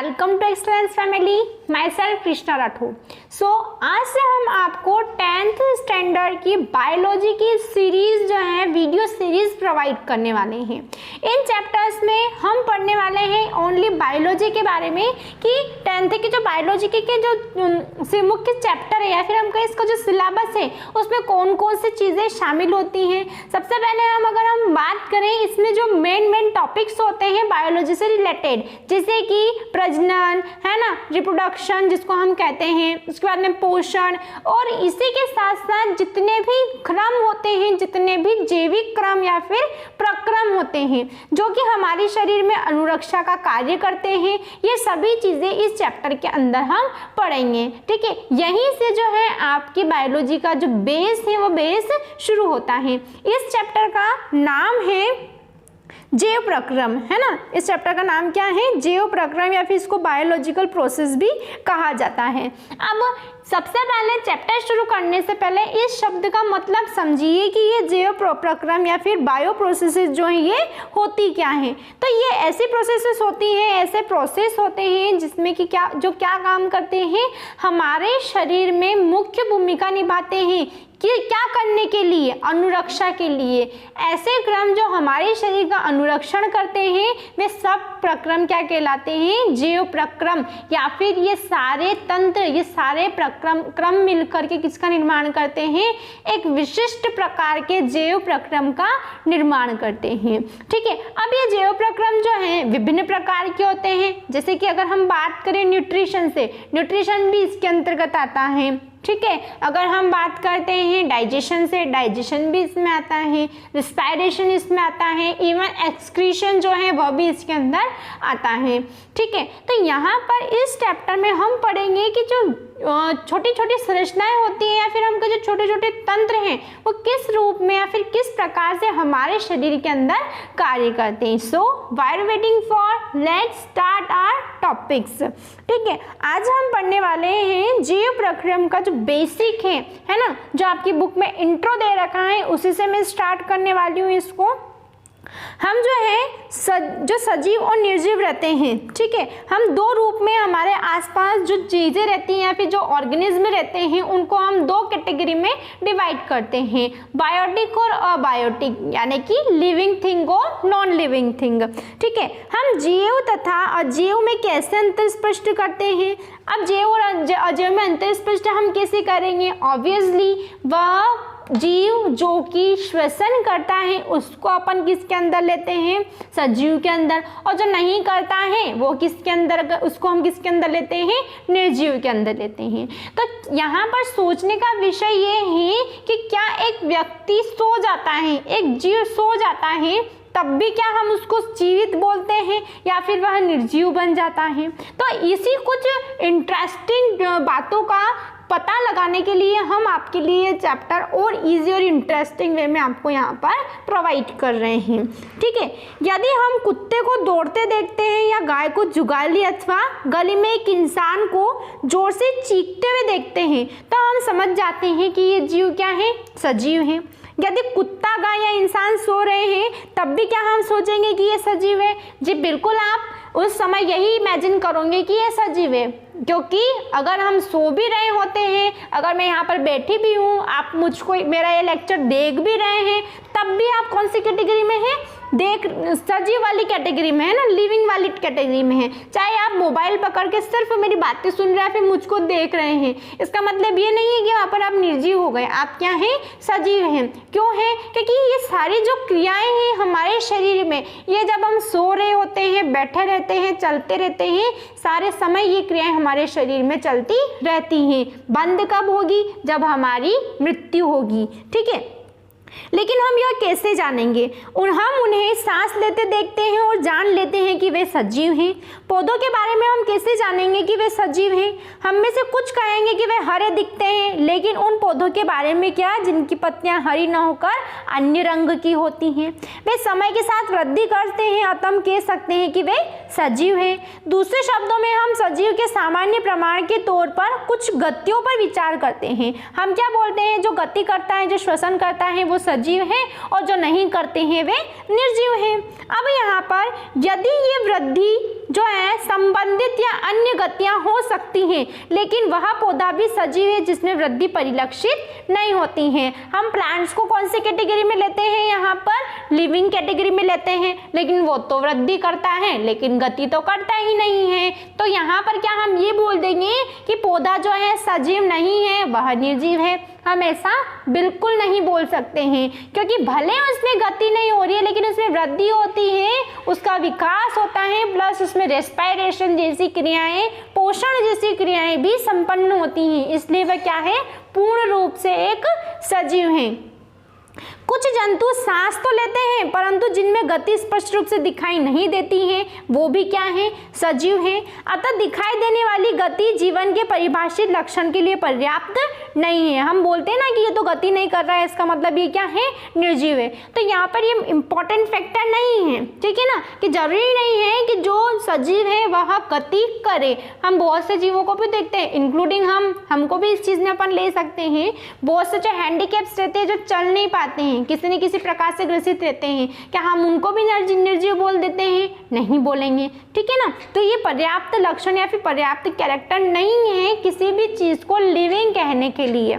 Welcome to excellence family, myself Krishna Rathore. आज से हम आपको 10th स्टैंडर्ड की बायोलॉजी की सीरीज जो है वीडियो सीरीज प्रोवाइड करने वाले हैं। इन चैप्टर्स में हम पढ़ने वाले हैं ओनली बायोलॉजी के बारे में कि 10th की जो बायोलॉजी के जो मुख्य चैप्टर है या फिर हमका इसका जो सिलेबस है उसमें कौन कौन सी चीज़ें शामिल होती हैं। सबसे पहले अगर हम बात करें इसमें जो मेन टॉपिक्स होते हैं बायोलॉजी से रिलेटेड, जैसे कि प्रजनन है ना, रिप्रोडक्शन जिसको हम कहते हैं, उसके बाद में पोषण, और इसी के साथ साथ जितने भी क्रम होते हैं, जितने भी जैविक क्रम या फिर प्रक्रम होते हैं जो कि हमारे शरीर में अनुरक्षा का कार्य करते हैं, ये सभी चीज़ें इस चैप्टर के अंदर हम पढ़ेंगे। ठीक है, यहीं से जो है आपकी बायोलॉजी का जो बेस है वो बेस शुरू होता है। इस चैप्टर का नाम है जैव प्रक्रम, है ना। इस चैप्टर का नाम क्या है? जैव प्रक्रम, या फिर इसको बायोलॉजिकल प्रोसेस भी कहा जाता है। अब सबसे पहले चैप्टर शुरू करने से पहले इस शब्द का मतलब समझिए कि ये जैव प्रक्रम या फिर बायो प्रोसेसेस जो है ये होती क्या है। तो ये ऐसी प्रोसेसेस होती हैं, ऐसे प्रोसेस होते हैं जिसमें कि क्या काम करते हैं, हमारे शरीर में मुख्य भूमिका निभाते हैं कि क्या करने के लिए, अनुरक्षा के लिए। ऐसे क्रम जो हमारे शरीर का अनुरक्षण करते हैं वे सब प्रक्रम क्या कहलाते हैं? जैव प्रक्रम, या फिर ये सारे तंत्र, ये सारे क्रम मिलकर के किसका निर्माण करते हैं? एक विशिष्ट प्रकार के जैव प्रक्रम का निर्माण करते हैं। ठीक है, अब ये जैव प्रक्रम जो है विभिन्न प्रकार के होते हैं। जैसे कि अगर हम बात करें न्यूट्रिशन से, न्यूट्रिशन भी इसके अंतर्गत आता है। ठीक है, अगर हम बात करते हैं डाइजेशन से, डाइजेशन भी इसमें आता है, रिस्पायरेशन इसमें आता है, इवन एक्सक्रीशन जो है वह भी इसके अंदर आता है। ठीक है, तो यहाँ पर इस चैप्टर में हम पढ़ेंगे कि जो छोटी छोटी संरचनाएं होती हैं या फिर हमके जो छोटे छोटे तंत्र हैं वो किस रूप में या फिर किस प्रकार से हमारे शरीर के अंदर कार्य करते हैं। So while waiting for, let's start our topics. ठीक है, आज हम पढ़ने वाले हैं जैव प्रक्रम का जो बेसिक है ना, जो आपकी बुक में इंट्रो दे रखा है उसी से मैं स्टार्ट करने वाली हूँ इसको। हम जो है जो सजीव और निर्जीव रहते हैं, ठीक है, हम दो रूप में हमारे आसपास जो चीज़ें रहती हैं या फिर जो ऑर्गेनिज्म रहते हैं उनको हम दो कैटेगरी में डिवाइड करते हैं, बायोटिक और अबायोटिक, यानी कि लिविंग थिंग और नॉन लिविंग थिंग। ठीक है, हम जैव तथा अजैव में कैसे अंतर स्पष्ट करते हैं? अब जैव और अजैव में अंतर स्पष्ट हम कैसे करेंगे? ऑब्वियसली वह जीव जो कि श्वसन करता है उसको अपन किसके अंदर लेते हैं? सजीव के अंदर, और जो नहीं करता है वो किसके अंदर, उसको हम किसके अंदर लेते हैं? निर्जीव के अंदर लेते हैं। तो यहाँ पर सोचने का विषय ये है कि क्या एक व्यक्ति सो जाता है, एक जीव सो जाता है, तब भी क्या हम उसको जीवित बोलते हैं या फिर वह निर्जीव बन जाता है? तो इसी कुछ इंटरेस्टिंग बातों का पता लगाने के लिए हम आपके लिए चैप्टर और इजी और इंटरेस्टिंग वे में आपको यहाँ पर प्रोवाइड कर रहे हैं। ठीक है, यदि हम कुत्ते को दौड़ते देखते हैं या गाय को जुगाली अथवा गली में एक इंसान को जोर से चीखते हुए देखते हैं तो हम समझ जाते हैं कि ये जीव क्या है? सजीव है। यदि कुत्ता, गाय या इंसान सो रहे हैं तब भी क्या हम सोचेंगे कि ये सजीव है? जी बिल्कुल, आप उस समय यही इमेजिन करोगे कि ये सजीव है, क्योंकि अगर हम सो भी रहे होते हैं, अगर मैं यहाँ पर बैठी भी हूँ, आप मुझको मेरा ये लेक्चर देख भी रहे हैं, तब भी आप कौन सी कैटेगरी में हैं? सजीव वाली कैटेगरी में है ना, लिविंग वाली कैटेगरी में है। चाहे आप मोबाइल पकड़ के सिर्फ मेरी बातें सुन रहे हैं फिर मुझको देख रहे हैं, इसका मतलब ये नहीं है कि वहाँ पर आप निर्जीव हो गए, आप क्या हैं? सजीव हैं। क्यों है? क्योंकि ये सारी जो क्रियाएं हैं हमारे शरीर में, ये जब हम सो रहे होते हैं, बैठे रहते हैं, चलते रहते हैं, सारे समय ये क्रियाएं हमारे शरीर में चलती रहती हैं। बंद कब होगी? जब हमारी मृत्यु होगी। ठीक है, लेकिन हम यह कैसे जानेंगे? हम उन्हें सांस लेते देखते हैं और जान लेते हैं कि वे सजीव हैं। पौधों के बारे में हम कैसे जानेंगे कि वे सजीव हैं? हम में से कुछ कहेंगे कि वे हरे दिखते हैं, लेकिन उन पौधों के बारे में क्या जिनकी पत्तियां हरी न होकर अन्य रंग की होती हैं? वे समय के साथ वृद्धि करते हैं, अतः हम कह सकते हैं कि वे सजीव हैं। दूसरे शब्दों में हम सजीव के सामान्य प्रमाण के तौर पर कुछ गतियों पर विचार करते हैं। हम क्या बोलते हैं? जो गति करता है, जो श्वसन करता है वो सजीव है, और जो नहीं करते हैं वे निर्जीव हैं। अब यहाँ पर यदि ये वृद्धि जो है संबंधित या अन्य गतियां हो सकती हैं, लेकिन वह पौधा भी सजीव है जिसमें वृद्धि परिलक्षित नहीं होती है। हम प्लांट्स को कौन से कैटेगरी में लेते हैं, यहाँ पर लिविंग कैटेगरी में लेते हैं, लेकिन वो तो वृद्धि करता है लेकिन गति तो करता ही नहीं है। तो यहाँ पर क्या हम ये बोल देंगे कि पौधा जो है सजीव नहीं है, वह निर्जीव है? हम ऐसा बिल्कुल नहीं बोल सकते हैं, क्योंकि भले उसमें गति नहीं हो रही है लेकिन उसमें वृद्धि होती है, उसका विकास होता है, प्लस उसमें रेस्पिरेशन जैसी क्रियाएं, पोषण जैसी क्रियाएं भी संपन्न होती हैं, इसलिए वह क्या है, पूर्ण रूप से एक सजीव है। कुछ जंतु सांस तो लेते हैं परंतु जिनमें गति स्पष्ट रूप से दिखाई नहीं देती है, वो भी क्या है, सजीव है। अतः दिखाई देने वाली गति जीवन के परिभाषित लक्षण के लिए पर्याप्त नहीं है। हम बोलते हैं ना कि ये तो गति नहीं कर रहा है, इसका मतलब ये क्या है, निर्जीव है। तो यहाँ पर ये इंपॉर्टेंट फैक्टर नहीं है, ठीक है ना, कि जरूरी नहीं है कि जो सजीव है वह गति करे। हम बहुत से जीवों को भी देखते हैं, इंक्लूडिंग हमको भी इस चीज में अपन ले सकते हैं। बहुत से जो हैंडीकैप्स रहते हैं, जो चल नहीं पाते हैं, किसी न किसी प्रकार से ग्रसित रहते हैं, क्या हम उनको भी निर्जीव बोल देते हैं? नहीं बोलेंगे, ठीक है ना। तो ये पर्याप्त लक्षण या फिर पर्याप्त कैरेक्टर नहीं है किसी भी चीज को लिविंग कहने के लिए।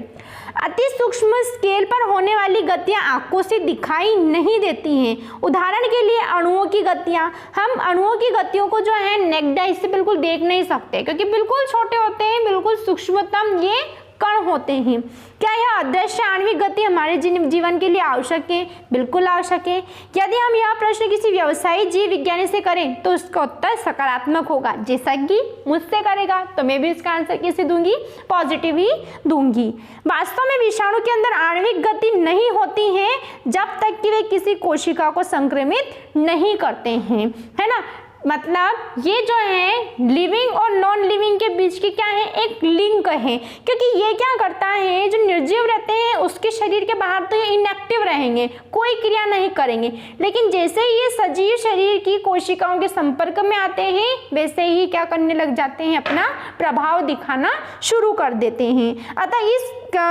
अति सूक्ष्म स्केल पर होने वाली गतियां आंखों से दिखाई नहीं देती हैं। उदाहरण के लिए अणुओं की गतियां, हम अणुओं की गतियों को जो है नेक्ड आई से बिल्कुल देख नहीं सकते, क्योंकि बिल्कुल छोटे होते हैं, बिल्कुल सूक्ष्मतम ये कण होते हैं। क्या यह अदृश्य आणविक गति हमारे जीवन के लिए आवश्यक है? बिल्कुल आवश्यक है। यदि हम यह प्रश्न किसी व्यवसायी जीव विज्ञानी से करें तो उसका उत्तर सकारात्मक होगा। जैसा कि मुझसे करेगा तो मैं भी इसका आंसर कैसे दूंगी, पॉजिटिव ही दूंगी। वास्तव में विषाणु के अंदर आणविक गति नहीं होती है जब तक कि वे किसी कोशिका को संक्रमित नहीं करते हैं, है ना। मतलब ये जो है लिविंग और नॉन लिविंग के बीच की क्या है, एक लिंक है, क्योंकि ये क्या करता है, जो निर्जीव रहते हैं उसके शरीर के बाहर तो ये इनएक्टिव रहेंगे, कोई क्रिया नहीं करेंगे, लेकिन जैसे ही ये सजीव शरीर की कोशिकाओं के संपर्क में आते हैं वैसे ही क्या करने लग जाते हैं, अपना प्रभाव दिखाना शुरू कर देते हैं। अतः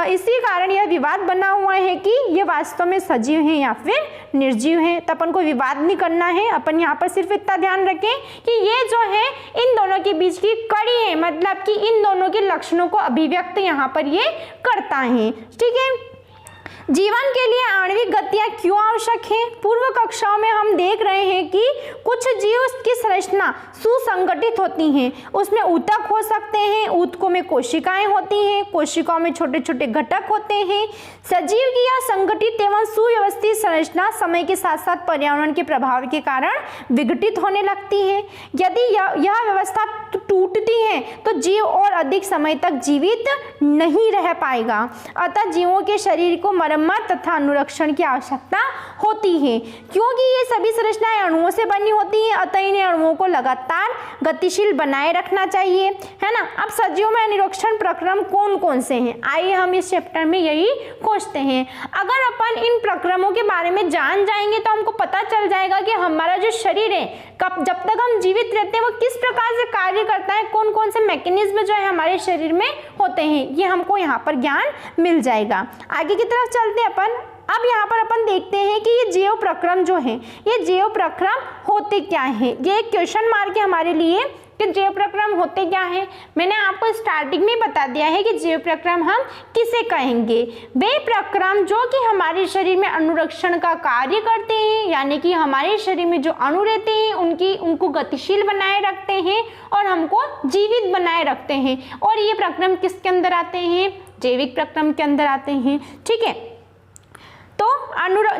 इसी कारण यह विवाद बना हुआ है कि ये वास्तव में सजीव हैं या फिर निर्जीव हैं। तो अपन को विवाद नहीं करना है, अपन यहाँ पर सिर्फ इतना ध्यान रखें कि ये जो है इन दोनों के बीच की कड़ी है, मतलब कि इन दोनों के लक्षणों को अभिव्यक्त यहाँ पर ये करता है, ठीक है। जीवन के लिए आणविक गतियां क्यों आवश्यक है? पूर्व कक्षाओं में हम देख रहे हैं कि कुछ जीव की संरचना सुसंगठित होती हैं, उसमें ऊतक हो सकते हैं, ऊतकों में कोशिकाएं होती हैं, कोशिकाओं में छोटे छोटे घटक होते हैं। सजीव की यह संगठित एवं सुव्यवस्थित संरचना समय के साथ साथ पर्यावरण के प्रभाव के कारण विघटित होने लगती है। यदि यह व्यवस्था टूटती है तो जीव और अधिक समय तक जीवित नहीं रह पाएगा। अतः जीवों के शरीर को मरम्मत तथा अनुरक्षण की आवश्यकता होती है। क्योंकि ये सभी संरचनाएं अणुओं से बनी होती हैं, अतः इन्हें अणुओं को लगातार गतिशील बनाए रखना चाहिए, है ना। अब सजीवों में अनुरक्षण प्रक्रम कौन कौन से हैं, आइए हम इस चैप्टर में यही खोजते हैं। अगर अपन इन प्रक्रमों के बारे में जान जाएंगे तो हमको पता चल जाएगा कि हमारा जो शरीर है जब तक हम जीवित रहते हैं वो किस प्रकार से कार्य करता है, कौन कौन से मैकेनिज्म जो है हमारे शरीर में होते हैं, ये हमको यहाँ पर ज्ञान मिल जाएगा। आगे की तरफ चलते हैं अपन। अब यहाँ पर अपन देखते हैं कि ये जैव प्रक्रम जो है, ये जैव प्रक्रम होते क्या है। ये एक क्वेश्चन मार्क है हमारे लिए कि जैव प्रक्रम होते क्या है। मैंने आपको स्टार्टिंग में बता दिया है कि जैव प्रक्रम हम किसे कहेंगे, वे प्रक्रम जो कि हमारे शरीर में अनुरक्षण का कार्य करते हैं, यानी कि हमारे शरीर में जो अणु रहते हैं उनको गतिशील बनाए रखते हैं और हमको जीवित बनाए रखते हैं। और ये प्रक्रम किसके अंदर आते हैं, जैविक प्रक्रम के अंदर आते हैं, ठीक है। तो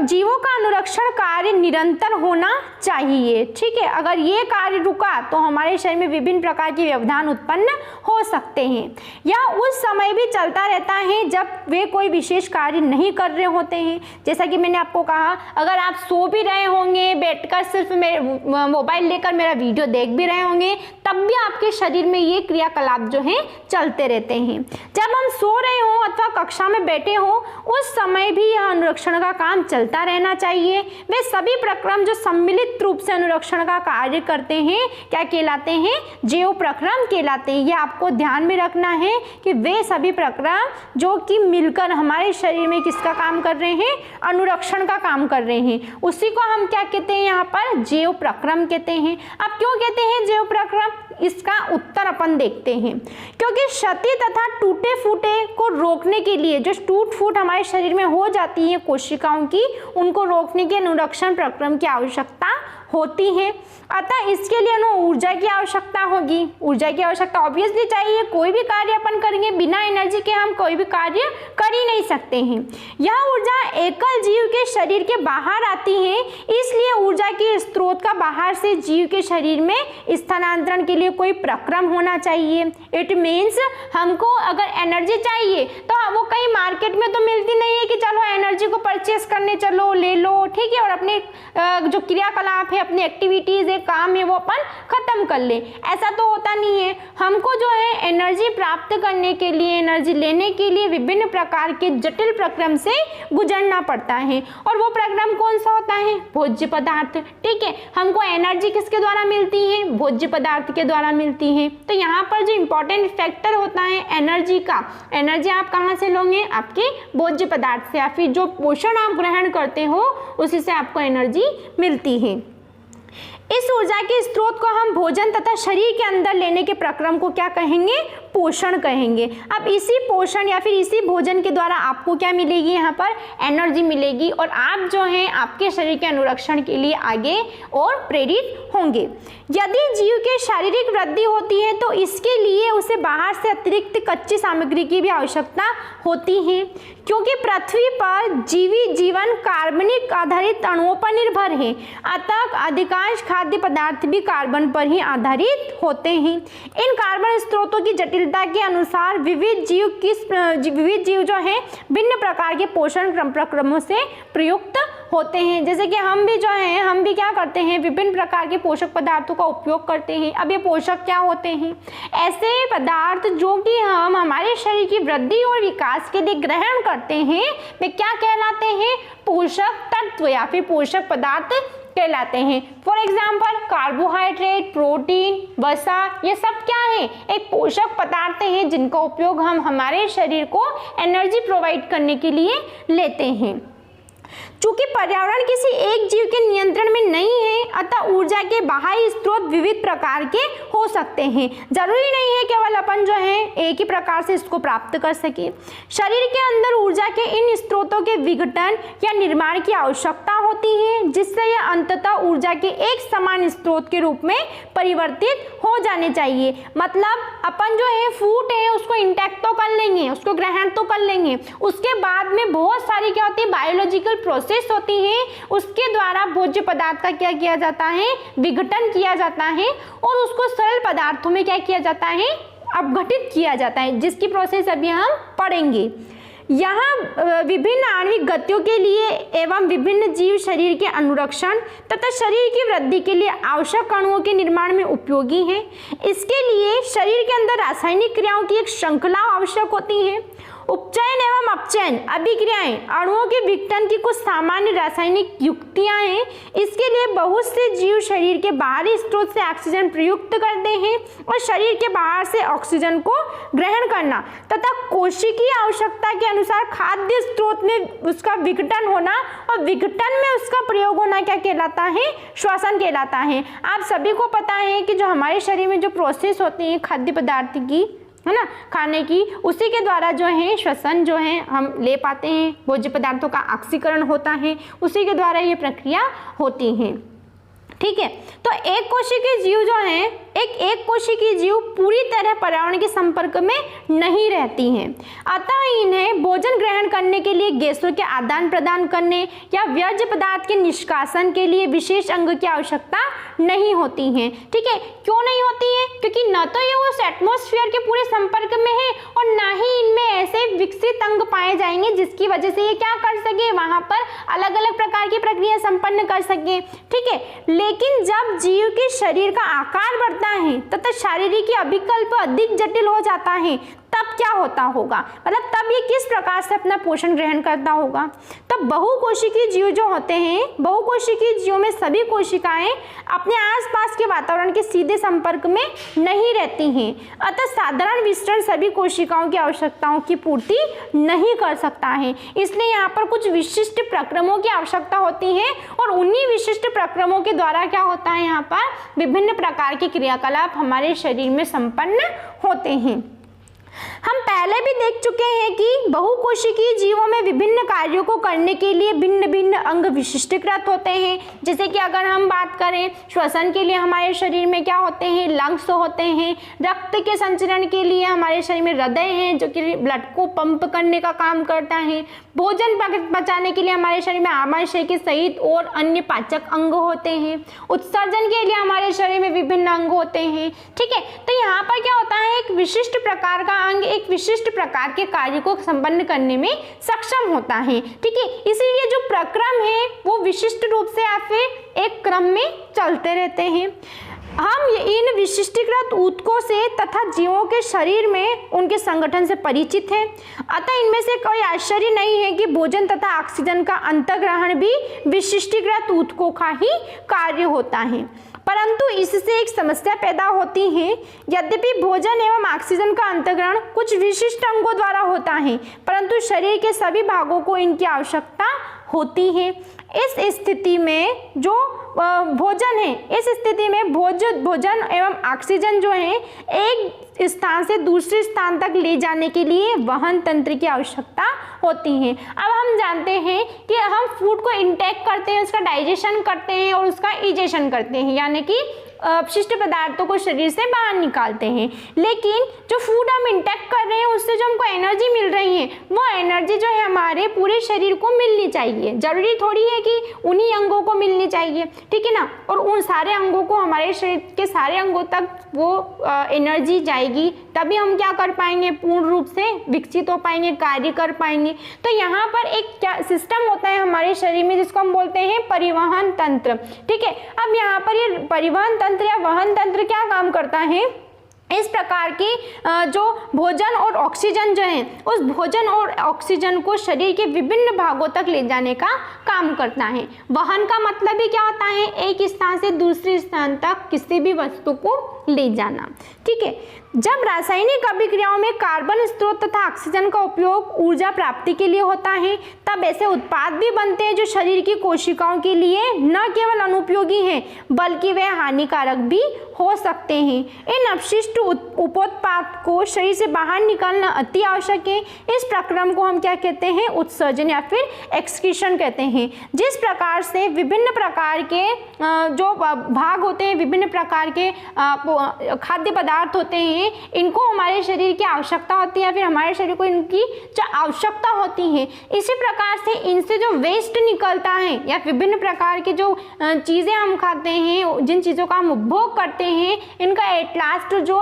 जीवों का अनुरक्षण कार्य निरंतर होना चाहिए, ठीक है। अगर ये कार्य रुका तो हमारे शरीर में विभिन्न प्रकार के व्यवधान उत्पन्न हो सकते हैं। यह उस समय भी चलता रहता है जब वे कोई विशेष कार्य नहीं कर रहे होते हैं। जैसा कि मैंने आपको कहा, अगर आप सो भी रहे होंगे, बैठकर सिर्फ मोबाइल लेकर मेरा वीडियो देख भी रहे होंगे, तब भी आपके शरीर में ये क्रियाकलाप जो है चलते रहते हैं। जब हम सो रहे हो अथवा कक्षा में बैठे हो, उस समय भी यह अनुरक्षण अनुरक्षण का काम चलता रहना चाहिए। वे सभी प्रक्रम जो सम्मिलित रूप से अनुरक्षण का कार्य करते हैं क्या कहलाते हैं? जैव प्रक्रम कहलाते हैं। ये आपको ध्यान में रखना है कि वे सभी प्रक्रम जो कि मिलकर हमारे शरीर में किसका काम कर रहे हैं? अनुरक्षण का काम कर रहे हैं, उसी को हम क्या कहते हैं? यहाँ पर जैव प्रक्रम कहते हैं। अब क्यों कहते हैं जैव प्रक्रम? इसका उत्तर अपन देखते हैं। क्योंकि क्षति तथा टूटे फूटे को रोकने के लिए, जो टूट फूट हमारे शरीर में हो जाती है कोशिकाओं की, उनको रोकने के अनुरक्षण प्रक्रम की आवश्यकता होती है। अतः इसके लिए ना ऊर्जा की आवश्यकता होगी। ऊर्जा की आवश्यकता ऑब्वियसली चाहिए। कोई भी कार्य अपन करेंगे बिना एनर्जी के हम कोई भी कार्य कर ही नहीं सकते हैं। यह ऊर्जा एकल जीव के शरीर के बाहर आती है, इसलिए ऊर्जा के स्रोत का बाहर से जीव के शरीर में स्थानांतरण के लिए कोई प्रक्रम होना चाहिए। इट मीन्स हमको अगर एनर्जी चाहिए तो वो कहीं मार्केट में तो मिलती नहीं है कि चलो एनर्जी को परचेस करने चलो, ले लो, ठीक है, और अपने जो क्रियाकलाप है, अपनी एक्टिविटीज है, काम है, वो अपन खत्म कर ले। ऐसा तो होता नहीं है। हमको जो है एनर्जी प्राप्त करने के लिए, एनर्जी लेने के लिए विभिन्न प्रकार के जटिल प्रक्रम से गुजरना पड़ता है। और वो प्रक्रम कौन सा होता है? भोज्य पदार्थ। ठीक है, हमको एनर्जी किसके द्वारा मिलती है? भोज्य पदार्थ के द्वारा मिलती है। तो यहाँ पर जो इंपॉर्टेंट फैक्टर होता है एनर्जी का, एनर्जी आप कहाँ से लोगे? आपके भोज्य पदार्थ से, या फिर जो पोषण आप ग्रहण करते हो उसी से आपको एनर्जी मिलती है। इस ऊर्जा के स्रोत को हम भोजन तथा शरीर के अंदर लेने के प्रक्रम को क्या कहेंगे? पोषण कहेंगे। अब इसी पोषण या फिर इसी भोजन के द्वारा आपको क्या मिलेगी? यहाँ पर एनर्जी मिलेगी, और आप जो है आपके शरीर के अनुरक्षण के लिए आगे और प्रेरित होंगे। यदि जीव के शारीरिक वृद्धि होती है तो इसके लिए उसे बाहर से अतिरिक्त कच्ची सामग्री की भी आवश्यकता होती है, क्योंकि पृथ्वी पर जीवी जीवन कार्बनिक आधारित अणुओं पर निर्भर है। अतः अधिकांश खाद्य पदार्थ भी कार्बन पर ही आधारित होते हैं। इन कार्बन स्रोतों की जटिलता के अनुसार विविध जीव जो है भिन्न प्रकार के पोषण प्रक्रमों से प्रयुक्त होते हैं। जैसे कि हम भी जो है, हम भी क्या करते हैं? विभिन्न प्रकार के पोषक पदार्थों का उपयोग करते हैं। अब ये पोषक क्या होते हैं? ऐसे पदार्थ जो कि हम हमारे शरीर की वृद्धि और विकास के लिए ग्रहण करते हैं, वे क्या कहलाते हैं? पोषक तत्व या फिर पोषक पदार्थ कहलाते हैं। फॉर एग्जाम्पल कार्बोहाइड्रेट, प्रोटीन, वसा, ये सब क्या है? एक पोषक पदार्थ हैं जिनका उपयोग हम हमारे शरीर को एनर्जी प्रोवाइड करने के लिए लेते हैं। चूंकि पर्यावरण किसी एक जीव के नियंत्रण में नहीं है, अतः ऊर्जा के बाहरी स्रोत विविध प्रकार के हो सकते हैं। जरूरी नहीं है केवल अपन जो है एक ही प्रकार से इसको प्राप्त कर सके। शरीर के अंदर ऊर्जा के इन स्रोतों के विघटन या निर्माण की आवश्यकता होती है, जिससे यह अंततः ऊर्जा के एक समान स्रोत के रूप में परिवर्तित हो जाने चाहिए। मतलब अपन जो है फूड है उसको इंटेक्ट तो कर लेंगे, उसको ग्रहण तो कर लेंगे, उसके बाद में बहुत सारी क्या होती है? बायोलॉजिकल प्रोसेस होती है, उसके द्वारा भोज्य पदार्थ का क्या किया जाता है? विघटन किया जाता है, और उसको सरल पदार्थों में क्या किया जाता है? अपघटित किया जाता है, जिसकी प्रोसेस अभी हम पढ़ेंगे। यहाँ विभिन्न आणविक गतियों के लिए एवं विभिन्न जीव शरीर के अनुरक्षण तथा शरीर की वृद्धि के लिए आवश्यक अणुओं के निर्माण में उपयोगी हैं। इसके लिए शरीर के अंदर रासायनिक क्रियाओं की एक श्रृंखला आवश्यक होती है। उपचयन एवं अपचयन अभिक्रियाएं अणुओं के विघटन की कुछ सामान्य रासायनिक युक्तियां हैं। इसके लिए बहुत से जीव शरीर के बाहरी स्रोत से ऑक्सीजन प्रयुक्त करते हैं और शरीर के बाहर से ऑक्सीजन को ग्रहण करना तथा कोशिकीय आवश्यकता के अनुसार खाद्य स्रोत में उसका विघटन होना और विघटन में उसका प्रयोग होना क्या कहलाता है? श्वसन कहलाता है। आप सभी को पता है कि जो हमारे शरीर में जो प्रोसेस होती है खाद्य पदार्थ की, है ना, खाने की, उसी के द्वारा जो है श्वसन जो है हम ले पाते हैं। भोज्य पदार्थों का ऑक्सीकरण होता है, उसी के द्वारा ये प्रक्रिया होती है। ठीक है, तो एक कोशिकीय जीव जो है, एक कोशिकीय जीव पूरी तरह पर्यावरण के संपर्क में नहीं रहती हैं, अतः इन्हें भोजन ग्रहण करने के लिए गैसों के आदान प्रदान करने या वर्ज्य पदार्थ के निष्कासन के लिए विशेष अंग की आवश्यकता नहीं होती है। ठीक है, क्यों नहीं होती है? क्योंकि न तो ये उस एटमॉस्फेयर के पूरे संपर्क में है और ना ही इनमें ऐसे विकसित अंग पाए जाएंगे जिसकी वजह से ये क्या कर सके, वहां पर अलग अलग प्रकार की प्रक्रिया संपन्न कर सके। ठीक है, लेकिन जब जीव के शरीर का आकार बढ़ता है तथा शारीरिक अभिकल्प अधिक जटिल हो जाता है, तब तब क्या होता होगा, मतलब तब ये किस प्रकार से अपना पोषण ग्रहण करता होगा। तब बहुकोशिकीय जीव जो होते हैं, बहुकोशिकीय जीवों में सभी कोशिकाएं अपने आसपास के वातावरण के सीधे संपर्क में नहीं रहती हैं, अतः साधारण विसरण सभी कोशिकाओं की आवश्यकताओं की पूर्ति नहीं कर सकता है। इसलिए यहाँ पर कुछ विशिष्ट प्रक्रमों की आवश्यकता होती है और उन्हीं विशिष्ट प्रक्रमों के द्वारा क्या होता है, यहाँ पर विभिन्न प्रकार के क्रियाकलाप हमारे शरीर में संपन्न होते हैं। हम पहले भी देख चुके हैं कि बहुकोशिकीय जीवों में विभिन्न कार्यों को करने के लिए भिन्न भिन्न अंग विशिष्टीकृत होते हैं। जैसे कि अगर हम बात करें श्वसन के लिए हमारे शरीर में क्या होते हैं, लंग्स होते हैं। रक्त के संचरण के लिए हमारे शरीर में हृदय है जो कि ब्लड को पंप करने का काम करता है। भोजन पचाने के लिए हमारे शरीर में आमाशय के सहित और अन्य पाचक अंग होते हैं। उत्सर्जन के लिए हमारे शरीर में विभिन्न अंग होते हैं। ठीक है, तो यहाँ पर क्या होता है, एक विशिष्ट प्रकार का अंग एक विशिष्ट प्रकार के कार्य को संपन्न करने में सक्षम होता है। ठीक है, इसीलिए जो प्रक्रम है वो विशिष्ट रूप से या फिर एक क्रम में चलते रहते हैं। हम इन विशिष्टीकृत ऊतकों से तथा जीवों के शरीर में उनके संगठन से परिचित हैं, अतः इनमें से कोई आश्चर्य नहीं है कि भोजन तथा ऑक्सीजन का अंतर्ग्रहण भी विशिष्टीकृत ऊतकों का ही कार्य होता है। परंतु इससे एक समस्या पैदा होती है। यद्यपि भोजन एवं ऑक्सीजन का अंतर्ग्रहण कुछ विशिष्ट अंगों द्वारा होता है, परंतु शरीर के सभी भागों को इनकी आवश्यकता होती है। इस स्थिति में जो भोजन है, इस स्थिति में भोजन एवं ऑक्सीजन जो है एक स्थान से दूसरे स्थान तक ले जाने के लिए वहन तंत्र की आवश्यकता होती है। अब हम जानते हैं कि हम फूड को इंटेक करते हैं, उसका डाइजेशन करते हैं और उसका इजेशन करते हैं, यानी कि अपशिष्ट पदार्थों को शरीर से बाहर निकालते हैं। लेकिन जो फूड हम इंटेक कर रहे हैं उससे जो हमको एनर्जी मिल रही है वो एनर्जी जो है हमारे पूरे शरीर को मिलनी चाहिए। जरूरी थोड़ी है कि उन्हीं अंगों को मिलनी चाहिए, ठीक है ना, और उन सारे अंगों को, हमारे शरीर के सारे अंगों तक वो एनर्जी जाएगी तभी हम क्या कर पाएंगे, पूर्ण रूप से विकसित हो पाएंगे, कार्य कर पाएंगे। तो यहाँ पर एक क्या सिस्टम होता है हमारे शरीर में जिसको हम बोलते हैं परिवहन तंत्र। ठीक है, अब यहाँ पर ये परिवहन तंत्र या वहन तंत्र क्या काम करता है, इस प्रकार की जो भोजन और ऑक्सीजन जो है उस भोजन और ऑक्सीजन को शरीर के विभिन्न भागों तक ले जाने का काम करता है। वहन का मतलब ही क्या होता है, एक स्थान से दूसरे स्थान तक किसी भी वस्तु को ले जाना। ठीक है, जब रासायनिक अभिक्रियाओं में कार्बन स्रोत तथा ऑक्सीजन का उपयोग ऊर्जा प्राप्ति के लिए होता है तब ऐसे उत्पाद भी बनते हैं जो शरीर की कोशिकाओं के लिए न केवल अनुपयोगी हैं बल्कि वे हानिकारक भी हो सकते हैं। इन अपशिष्ट उपोत्पाद को शरीर से बाहर निकालना अति आवश्यक है। इस प्रक्रम को हम क्या कहते हैं, उत्सर्जन या फिर एक्सक्रीशन कहते हैं। जिस प्रकार से विभिन्न प्रकार के जो भाग होते हैं, विभिन्न प्रकार के खाद्य पदार्थ होते हैं, इनको हमारे शरीर की आवश्यकता होती है, फिर हमारे शरीर को इनकी आवश्यकता होती है। इसी प्रकार से इनसे जो वेस्ट निकलता है या विभिन्न प्रकार के जो चीज़ें हम खाते हैं, जिन चीज़ों का हम उपभोग करते हैं, इनका एट लास्ट जो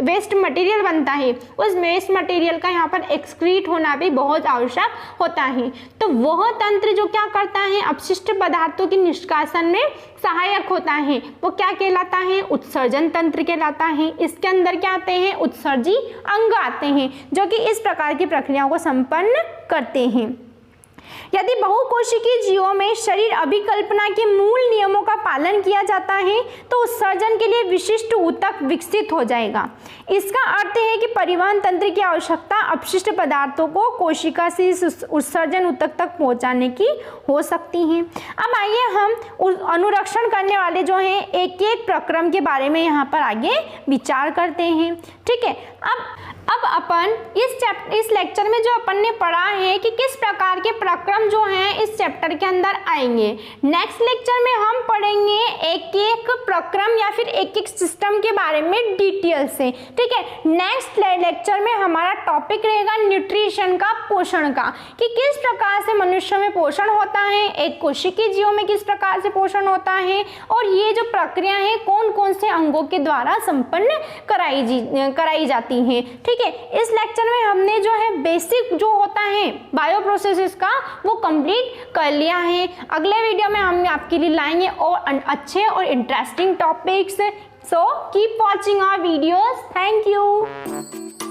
वेस्ट मटेरियल बनता है उस वेस्ट मटेरियल का यहाँ पर एक्सक्रीट होना भी बहुत आवश्यक होता है। तो वह तंत्र जो क्या करता है, अपशिष्ट पदार्थों के निष्कासन में सहायक होता है, वो क्या कहलाता है, उत्सर्जन तंत्र कहलाता है। इसके अंदर क्या आते हैं, उत्सर्जी अंग आते हैं जो कि इस प्रकार की प्रक्रियाओं को संपन्न करते हैं। यदि बहुकोशिकीय जीवों में शरीर अभिकल्पना के मूल नियमों का पालन किया जाता है तो उत्सर्जन के लिए विशिष्ट ऊतक विकसित हो जाएगा। इसका अर्थ है कि परिवहन तंत्र की आवश्यकता अपशिष्ट पदार्थों को कोशिका से इस उत्सर्जन ऊतक तक पहुंचाने की हो सकती है। अब आइए हम अनुरक्षण करने वाले जो हैं एक एक प्रक्रम के बारे में यहाँ पर आगे विचार करते हैं। ठीक है, अब अपन इस लेक्चर में जो अपन ने पढ़ा है कि किस प्रकार के प्रक्रम जो हैं इस चैप्टर के अंदर आएंगे। नेक्स्ट लेक्चर में हम पढ़ेंगे एक एक प्रक्रम या फिर एक एक सिस्टम के बारे में डिटेल से। ठीक है, नेक्स्ट लेक्चर में हमारा टॉपिक रहेगा न्यूट्रिशन का, पोषण का, कि किस प्रकार से मनुष्य में पोषण होता है, एक कोशिकीय जीवों में किस प्रकार से पोषण होता है और ये जो प्रक्रिया है कौन कौन से अंगों के द्वारा संपन्न कराई जाती हैं। ठीक है, इस लेक्चर में हमने जो है बेसिक जो होता है बायो प्रोसेसेस का वो कंप्लीट कर लिया है। अगले वीडियो में हम आपके लिए लाएंगे और अच्छे और interesting topics. So keep watching our videos. Thank you.